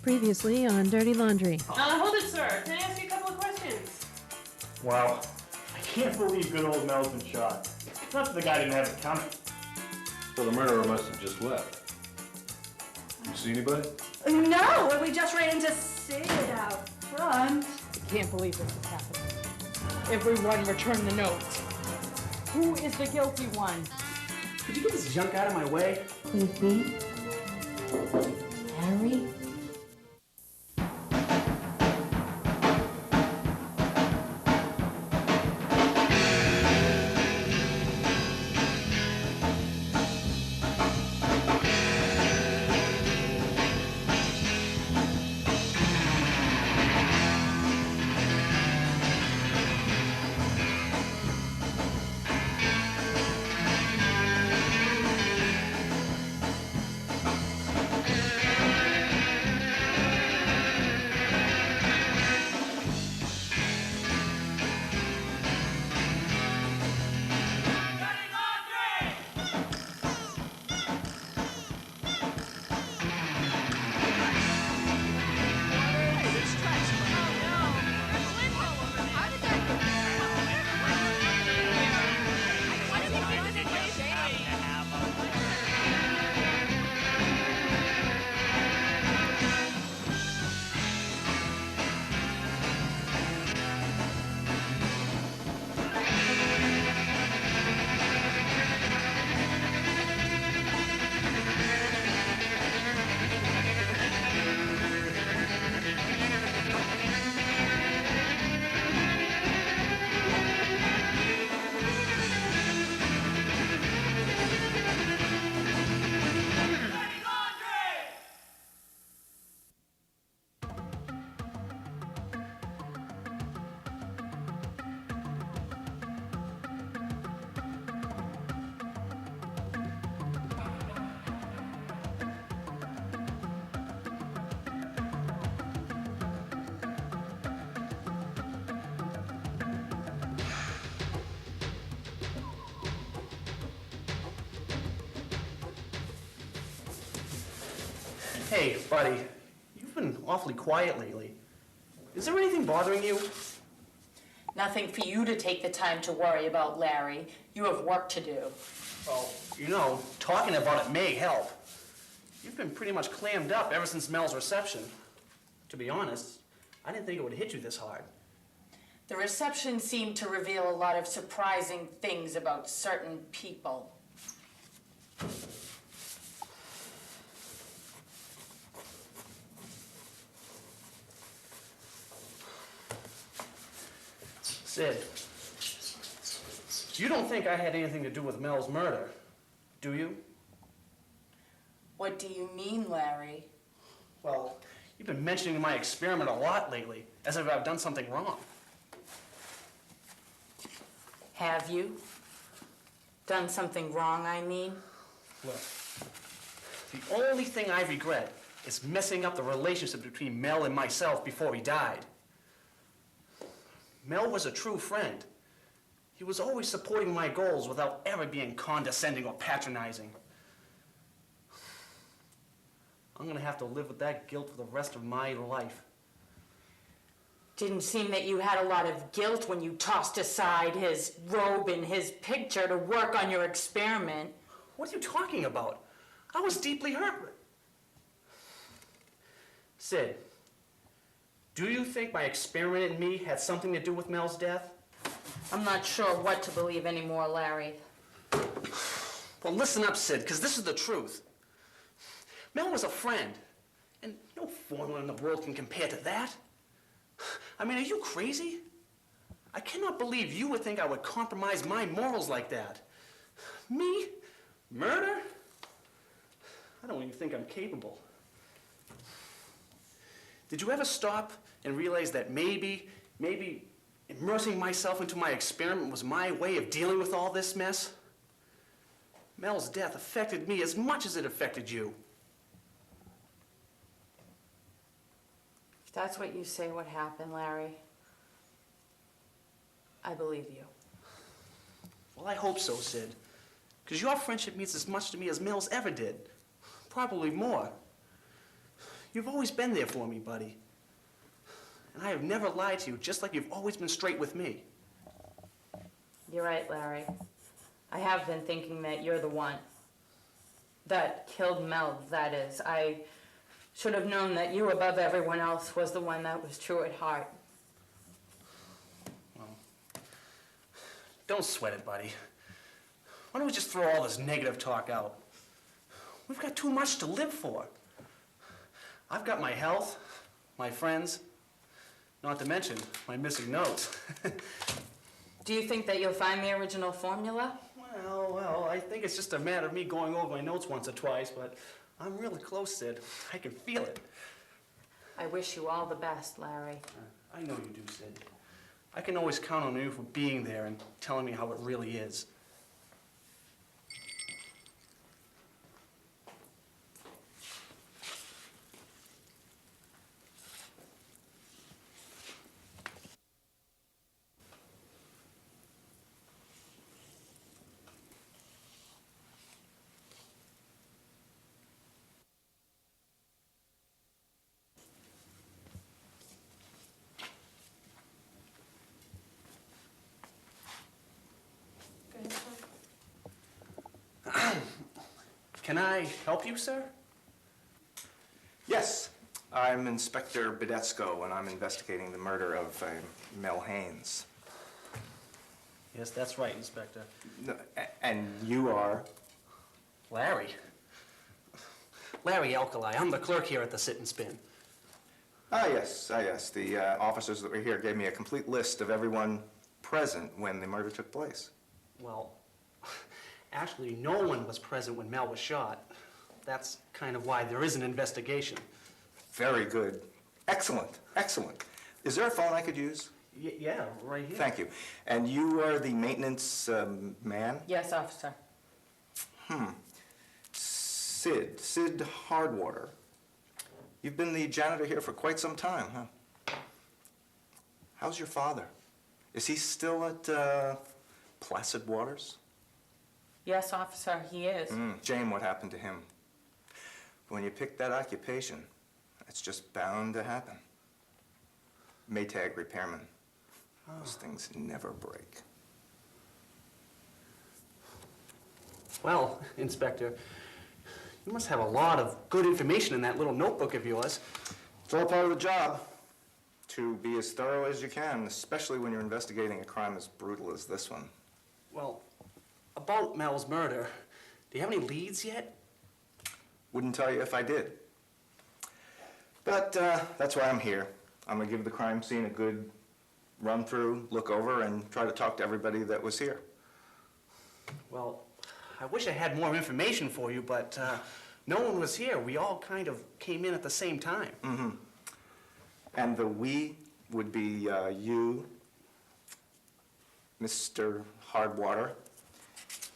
Previously on Dirty Laundry. Hold it, sir. Can I ask you a couple of questions? Wow. I can't believe good old Mel's been shot. Not that the guy didn't have it coming. So the murderer must have just left. You see anybody? No, we just ran into Sid out front. I can't believe this is happening. Everyone return the notes. Who is the guilty one? Could you get this junk out of my way? Could be Harry. Hey, buddy, you've been awfully quiet lately. Is there anything bothering you? Nothing for you to take the time to worry about, Larry. You have work to do. Well, you know, talking about it may help. You've been pretty much clammed up ever since Mel's reception. To be honest, I didn't think it would hit you this hard. The reception seemed to reveal a lot of surprising things about certain people. Sid, you don't think I had anything to do with Mel's murder, do you? What do you mean, Larry? Well, you've been mentioning my experiment a lot lately, as if I've done something wrong. Have you? Done something wrong, I mean? Look, the only thing I regret is messing up the relationship between Mel and myself before he died. Mel was a true friend. He was always supporting my goals without ever being condescending or patronizing. I'm going to have to live with that guilt for the rest of my life. Didn't seem that you had a lot of guilt when you tossed aside his robe and his picture to work on your experiment. What are you talking about? I was deeply hurt. Sid, do you think my experiment in me had something to do with Mel's death? I'm not sure what to believe anymore, Larry. Well, listen up, Sid, because this is the truth. Mel was a friend, and no formula in the world can compare to that. I mean, are you crazy? I cannot believe you would think I would compromise my morals like that. Me? Murder? I don't even think I'm capable. Did you ever stop and realize that maybe immersing myself into my experiment was my way of dealing with all this mess? Mel's death affected me as much as it affected you. If that's what you say what happened, Larry, I believe you. Well, I hope so, Sid. Because your friendship means as much to me as Mel's ever did. Probably more. You've always been there for me, buddy. And I have never lied to you, just like you've always been straight with me. You're right, Larry. I have been thinking that you're the one that killed Mel, that is. I should have known that you, above everyone else, was the one that was true at heart. Well, don't sweat it, buddy. Why don't we just throw all this negative talk out? We've got too much to live for. I've got my health, my friends, not to mention my missing notes. Do you think that you'll find the original formula? Well, I think it's just a matter of me going over my notes once or twice, but I'm really close, Sid. I can feel it. I wish you all the best, Larry. I know you do, Sid. I can always count on you for being there and telling me how it really is. Can I help you, sir? Yes, I'm Inspector Badesco, and I'm investigating the murder of Mel Haynes. Yes, that's right, Inspector. No, and you are? Larry. Larry Alkali. I'm the clerk here at the Sit and Spin. Yes. The officers that were here gave me a complete list of everyone present when the murder took place. Well, actually, no one was present when Mel was shot. That's kind of why there is an investigation. Very good. Excellent. Is there a phone I could use? Yeah, right here. Thank you. And you are the maintenance man? Yes, officer. Sid Hardwater. You've been the janitor here for quite some time, huh? How's your father? Is he still at Placid Waters? Yes, officer, he is. Jane, what happened to him? When you pick that occupation, it's just bound to happen. Maytag repairman. Those things never break. Well, Inspector, you must have a lot of good information in that little notebook of yours. It's all part of the job. To be as thorough as you can, especially when you're investigating a crime as brutal as this one. Well, about Mel's murder, do you have any leads yet? Wouldn't tell you if I did. But that's why I'm here. I'm gonna give the crime scene a good run through, look over, and try to talk to everybody that was here. Well, I wish I had more information for you, but no one was here. We all kind of came in at the same time. And the we would be you, Mr. Hardwater,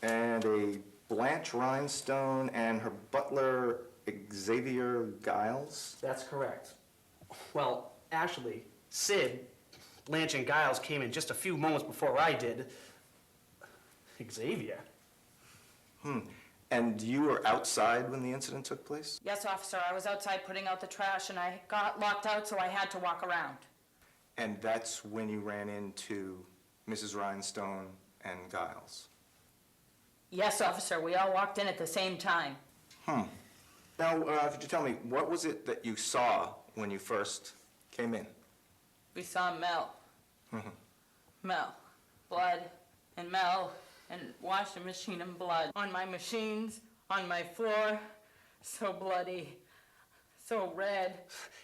and a Blanche Rhinestone and her butler, Xavier Giles. That's correct. Well, actually, Sid, Blanche, and Giles came in just a few moments before I did. Xavier? And you were outside when the incident took place? Yes, officer, I was outside putting out the trash and I got locked out, so I had to walk around. And that's when you ran into Mrs. Rhinestone and Giles? Yes, officer, we all walked in at the same time. Now, could you tell me, what was it that you saw when you first came in? We saw Mel. Mel. Blood. And Mel. And washing machine and blood. On my machines. On my floor. So bloody. So red.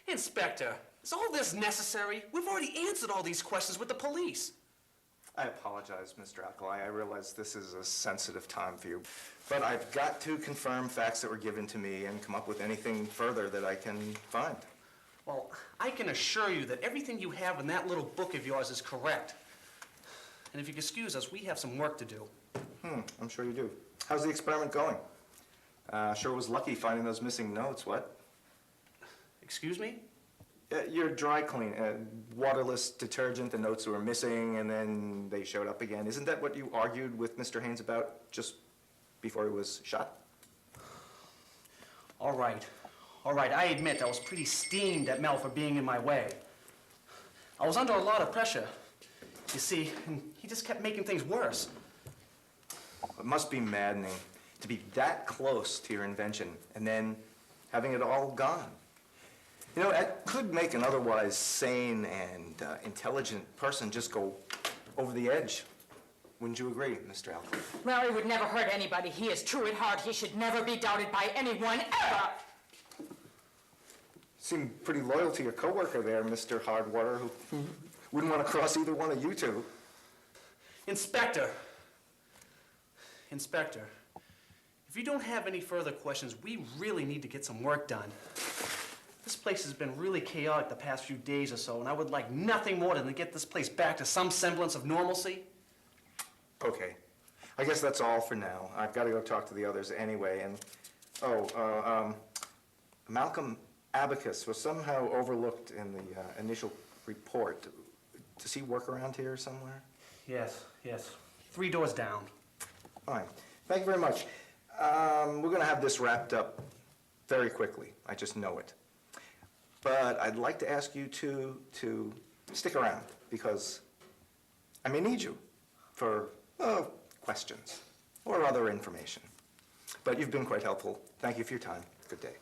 Inspector, is all this necessary? We've already answered all these questions with the police. I apologize, Mr. Alkali. I realize this is a sensitive time for you. But I've got to confirm facts that were given to me and come up with anything further that I can find. Well, I can assure you that everything you have in that little book of yours is correct. And if you excuse us, we have some work to do. I'm sure you do. How's the experiment going? Sure was lucky finding those missing notes, what? Excuse me? Your dry clean, waterless detergent, the notes were missing, and then they showed up again. Isn't that what you argued with Mr. Haynes about just before he was shot? All right. All right, I admit I was pretty steamed at Mel for being in my way. I was under a lot of pressure, you see, and he just kept making things worse. It must be maddening to be that close to your invention and then having it all gone. You know, that could make an otherwise sane and intelligent person just go over the edge. Wouldn't you agree, Mr. Alford? Larry would never hurt anybody. He is true at heart. He should never be doubted by anyone, ever! Seem pretty loyal to your coworker there, Mr. Hardwater, who wouldn't want to cross either one of you two. Inspector, if you don't have any further questions, we really need to get some work done. This place has been really chaotic the past few days or so, and I would like nothing more than to get this place back to some semblance of normalcy. Okay. I guess that's all for now. I've got to go talk to the others anyway, and... Malcolm Abacus was somehow overlooked in the initial report. Does he work around here somewhere? Yes. 3 doors down. Fine. Thank you very much. We're going to have this wrapped up very quickly. I just know it. But I'd like to ask you to stick around, because I may need you for questions or other information. But you've been quite helpful. Thank you for your time. Good day.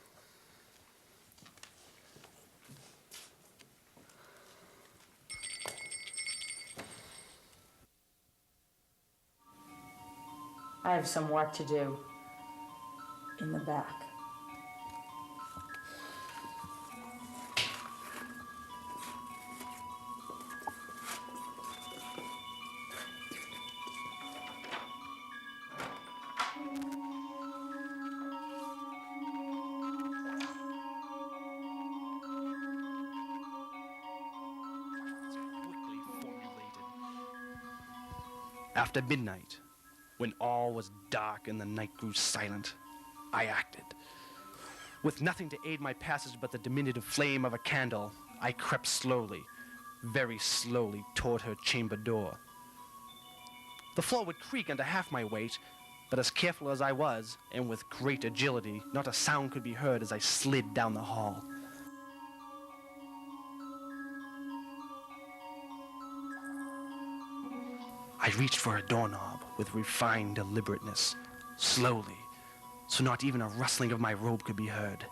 I have some work to do in the back. After midnight, when all was dark and the night grew silent, I acted. With nothing to aid my passage but the diminutive flame of a candle, I crept slowly, very slowly, toward her chamber door. The floor would creak under half my weight, but as careful as I was, and with great agility, not a sound could be heard as I slid down the hall. I reached for a doorknob with refined deliberateness, slowly, so not even a rustling of my robe could be heard.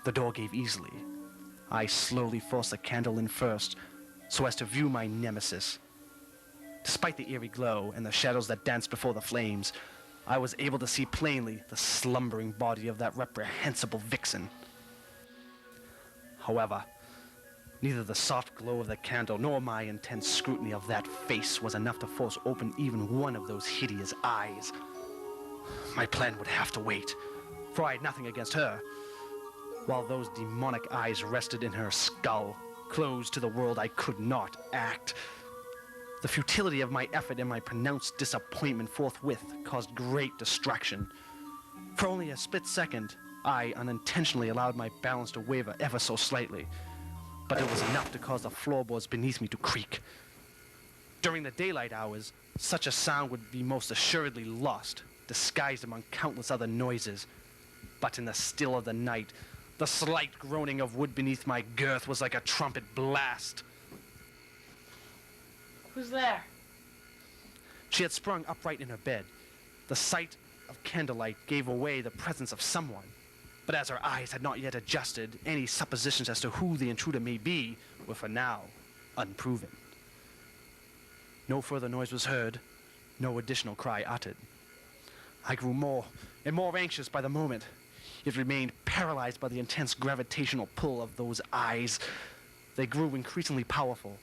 The door gave easily. I slowly forced the candle in first, so as to view my nemesis. Despite the eerie glow and the shadows that danced before the flames, I was able to see plainly the slumbering body of that reprehensible vixen. However, neither the soft glow of the candle nor my intense scrutiny of that face was enough to force open even one of those hideous eyes. My plan would have to wait, for I had nothing against her. While those demonic eyes rested in her skull, closed to the world, I could not act. The futility of my effort and my pronounced disappointment forthwith caused great distraction. For only a split second, I unintentionally allowed my balance to waver ever so slightly, but it was enough to cause the floorboards beneath me to creak. During the daylight hours, such a sound would be most assuredly lost, disguised among countless other noises. But in the still of the night, the slight groaning of wood beneath my girth was like a trumpet blast. Who's there? She had sprung upright in her bed. The sight of candlelight gave away the presence of someone. But as her eyes had not yet adjusted, any suppositions as to who the intruder may be were for now unproven. No further noise was heard, no additional cry uttered. I grew more and more anxious by the moment, yet remained paralyzed by the intense gravitational pull of those eyes. They grew increasingly powerful,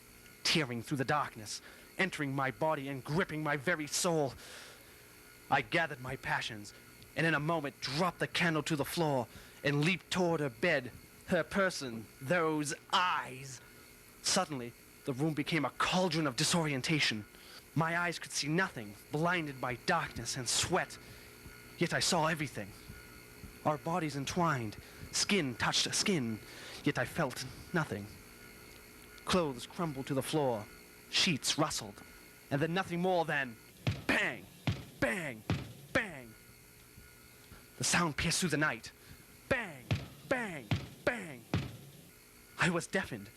tearing through the darkness, entering my body and gripping my very soul. I gathered my passions, and in a moment dropped the candle to the floor and leaped toward her bed, her person, those eyes. Suddenly, the room became a cauldron of disorientation. My eyes could see nothing, blinded by darkness and sweat, yet I saw everything. Our bodies entwined, skin touched skin, yet I felt nothing. Clothes crumbled to the floor, sheets rustled, and then nothing more than bang, bang, bang. The sound pierced through the night. Bang, bang. I was deafened.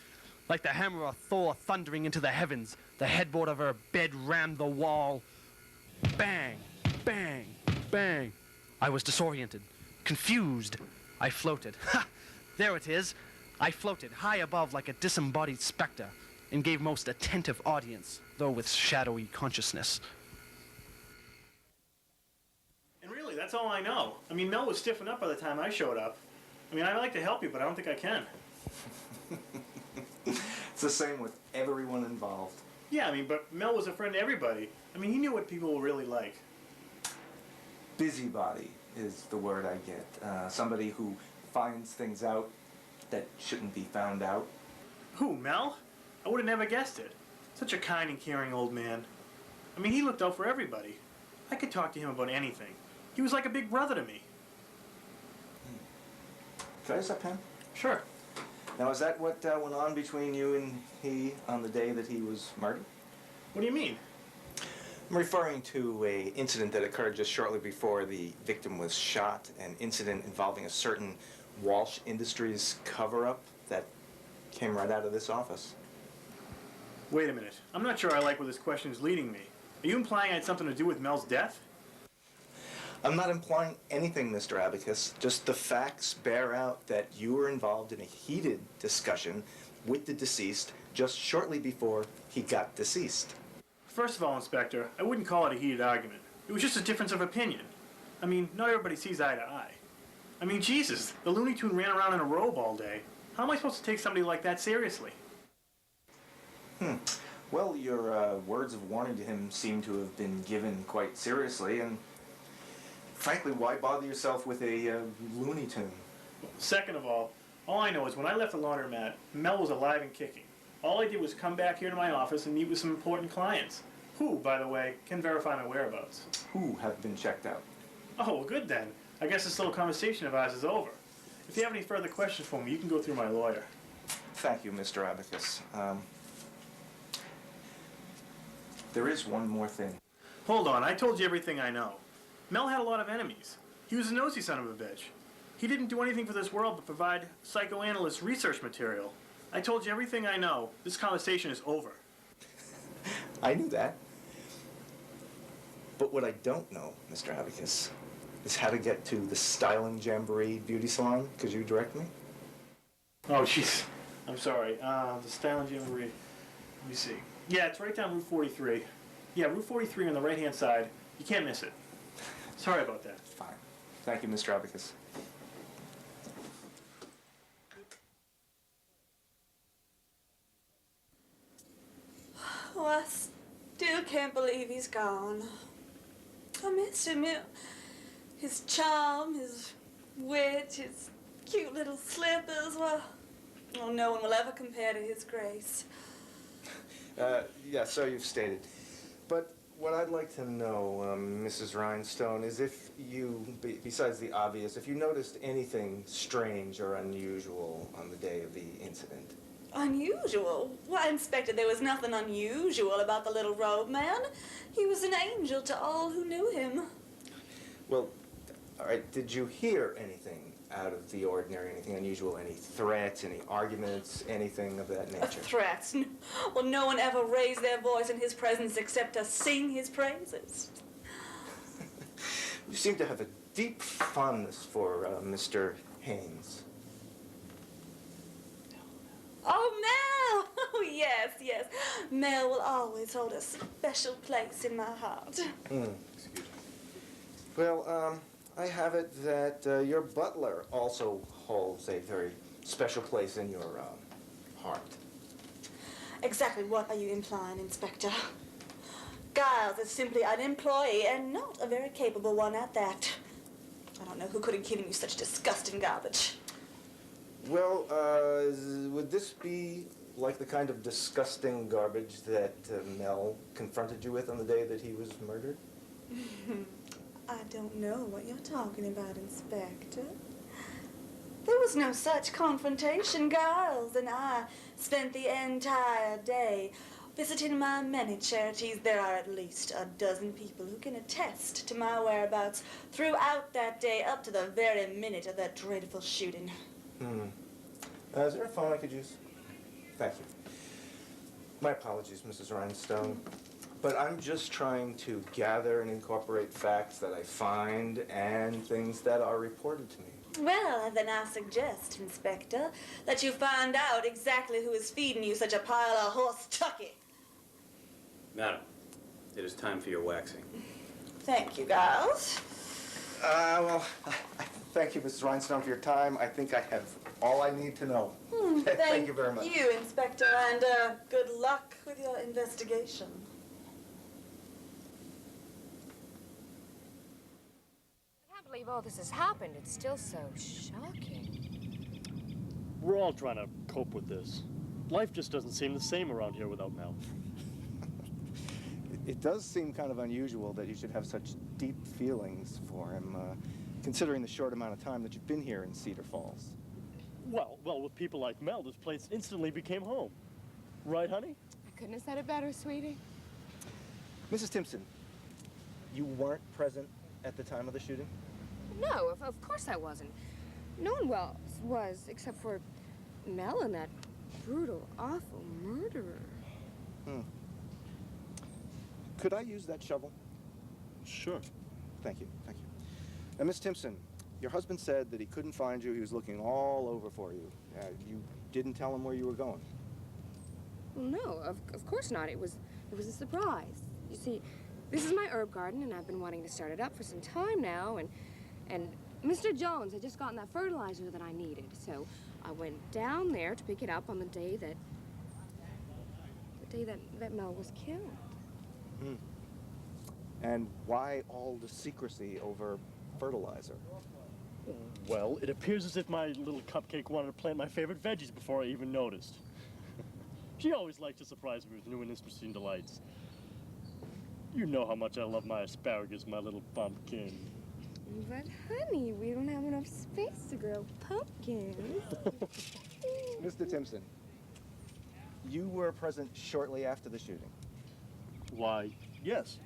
Like the hammer of Thor thundering into the heavens, the headboard of her bed rammed the wall. Bang, bang, bang. I was disoriented, confused. I floated. Ha! There it is. I floated high above like a disembodied specter and gave most attentive audience, though with shadowy consciousness. And really, that's all I know. I mean, Mel was stiffing up by the time I showed up. I mean, I'd like to help you, but I don't think I can. It's the same with everyone involved. Yeah, I mean, but Mel was a friend to everybody. I mean, he knew what people were really like. Busybody is the word I get. Somebody who finds things out that shouldn't be found out. Who, Mel? I would have never guessed it. Such a kind and caring old man. I mean, he looked out for everybody. I could talk to him about anything. He was like a big brother to me. Can I use that pen? Sure. Now, is that what went on between you and he on the day that he was murdered? What do you mean? I'm referring to an incident that occurred just shortly before the victim was shot, an incident involving a certain Walsh Industries cover-up that came right out of this office. Wait a minute. I'm not sure I like where this question is leading me. Are you implying I had something to do with Mel's death? I'm not implying anything, Mr. Abacus. Just the facts bear out that you were involved in a heated discussion with the deceased just shortly before he got deceased. First of all, Inspector, I wouldn't call it a heated argument. It was just a difference of opinion. I mean, not everybody sees eye to eye. I mean, Jesus, the Looney Tune ran around in a robe all day. How am I supposed to take somebody like that seriously? Well, your words of warning to him seem to have been given quite seriously, and frankly, why bother yourself with a Looney Tune? Second of all I know is when I left the laundromat, Mel was alive and kicking. All I did was come back here to my office and meet with some important clients, who, by the way, can verify my whereabouts. Who have been checked out? Oh, well, good then. I guess this little conversation of ours is over. If you have any further questions for me, you can go through my lawyer. Thank you, Mr. Abacus. There is one more thing. Hold on, I told you everything I know. Mel had a lot of enemies. He was a nosy son of a bitch. He didn't do anything for this world but provide psychoanalyst research material. I told you everything I know. This conversation is over. I knew that. But what I don't know, Mr. Abacus, is how to get to the Styling Jamboree Beauty Salon. Could you direct me? Oh, jeez. I'm sorry. The Styling Jamboree. Let me see. Yeah, it's right down Route 43. Yeah, Route 43 on the right-hand side. You can't miss it. Sorry about that. Fine. Thank you, Mr. Abacus. Oh, I still can't believe he's gone. I miss him. His charm, his wit, his cute little slippers. Well, no one will ever compare to his grace. Yeah, so you've stated. But what I'd like to know, Mrs. Rhinestone, is if you, besides the obvious, if you noticed anything strange or unusual on the day of the incident. Unusual? Why, Inspector, there was nothing unusual about the little robe man. He was an angel to all who knew him. Well, all right, did you hear anything out of the ordinary, anything unusual, any threats, any arguments, anything of that nature? Threats? Well, no one ever raised their voice in his presence except to sing his praises. You seem to have a deep fondness for Mr. Haynes. Oh, Mel! Oh, yes, yes. Mel will always hold a special place in my heart. Excuse me. Well, I have it that your butler also holds a very special place in your heart. Exactly what are you implying, Inspector? Giles is simply an employee, and not a very capable one at that. I don't know who could have given you such disgusting garbage. Well, would this be like the kind of disgusting garbage that Mel confronted you with on the day that he was murdered? I don't know what you're talking about, Inspector. There was no such confrontation. Giles and I spent the entire day visiting my many charities. There are at least a dozen people who can attest to my whereabouts throughout that day up to the very minute of that dreadful shooting. Is there a phone I could use? Thank you. My apologies, Mrs. Rhinestone, but I'm just trying to gather and incorporate facts that I find and things that are reported to me. Well, then I suggest, Inspector, that you find out exactly who is feeding you such a pile of horse tucky. Madam, it is time for your waxing. Thank you, Giles. Well, thank you, Mrs. Rhinestone, for your time. I think I have all I need to know. Thank you very much. Thank you, Inspector, and good luck with your investigation. I can't believe all this has happened. It's still so shocking. We're all trying to cope with this. Life just doesn't seem the same around here without Mel. It does seem kind of unusual that you should have such deep feelings for him, considering the short amount of time that you've been here in Cedar Falls. Well, with people like Mel, this place instantly became home. Right, honey? I couldn't have said it better, sweetie. Mrs. Timpson, you weren't present at the time of the shooting? No, of course I wasn't. No one was, except for Mel and that brutal, awful murderer. Could I use that shovel? Sure. Thank you, thank you. Now, Miss Timpson, your husband said that he couldn't find you. He was looking all over for you. You didn't tell him where you were going. Well, no, of course not. It was a surprise. You see, this is my herb garden, and I've been wanting to start it up for some time now, and Mr. Jones had just gotten that fertilizer that I needed, so I went down there to pick it up on the day that Mel was killed. And why all the secrecy over fertilizer? Well, it appears as if my little cupcake wanted to plant my favorite veggies before I even noticed. She always likes to surprise me with new and interesting delights. You know how much I love my asparagus, my little pumpkin. But, honey, we don't have enough space to grow pumpkins. Mr. Timpson, you were present shortly after the shooting. Why, yes.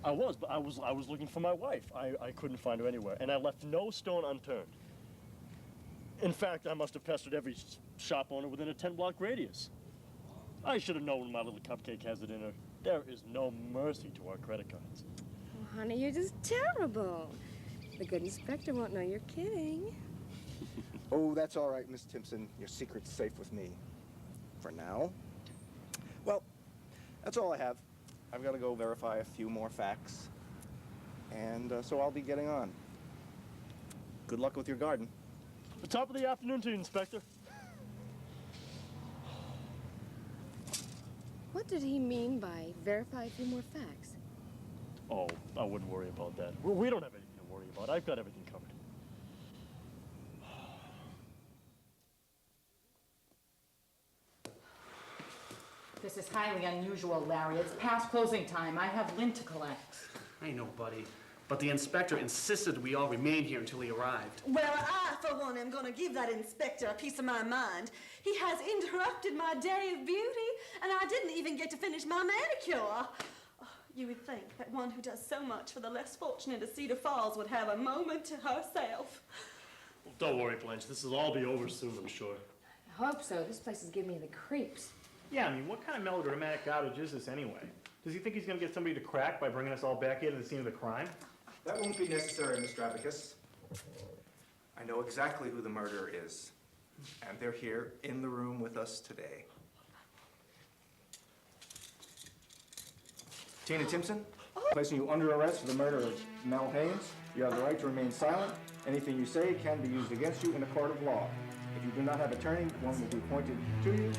I was, but I was looking for my wife. I couldn't find her anywhere, and I left no stone unturned. In fact, I must have pestered every shop owner within a 10-block radius. I should have known my little cupcake has it in her. There is no mercy to our credit cards. Oh, honey, you're just terrible. The good inspector won't know you're kidding. Oh, that's all right, Miss Timpson. Your secret's safe with me. For now. Well, that's all I have. I've got to go verify a few more facts. And so I'll be getting on. Good luck with your garden. The top of the afternoon to you, Inspector. What did he mean by verify a few more facts? Oh, I wouldn't worry about that. We don't have anything to worry about. I've got everything covered. This is highly unusual, Larry. It's past closing time. I have lint to collect. I know, buddy. But the inspector insisted we all remain here until he arrived. Well, I, for one, am going to give that inspector a piece of my mind. He has interrupted my day of beauty, and I didn't even get to finish my manicure. Oh, you would think that one who does so much for the less fortunate of Cedar Falls would have a moment to herself. Well, don't worry, Blanche. This will all be over soon, I'm sure. I hope so. This place is giving me the creeps. Yeah, I mean, what kind of melodramatic garbage is this anyway? Does he think he's going to get somebody to crack by bringing us all back here to the scene of the crime? That won't be necessary, Mr. Abacus. I know exactly who the murderer is. And they're here in the room with us today. Tina Timpson, placing you under arrest for the murder of Mel Haynes. You have the right to remain silent. Anything you say can be used against you in a court of law. If you do not have an attorney, one will be appointed to you.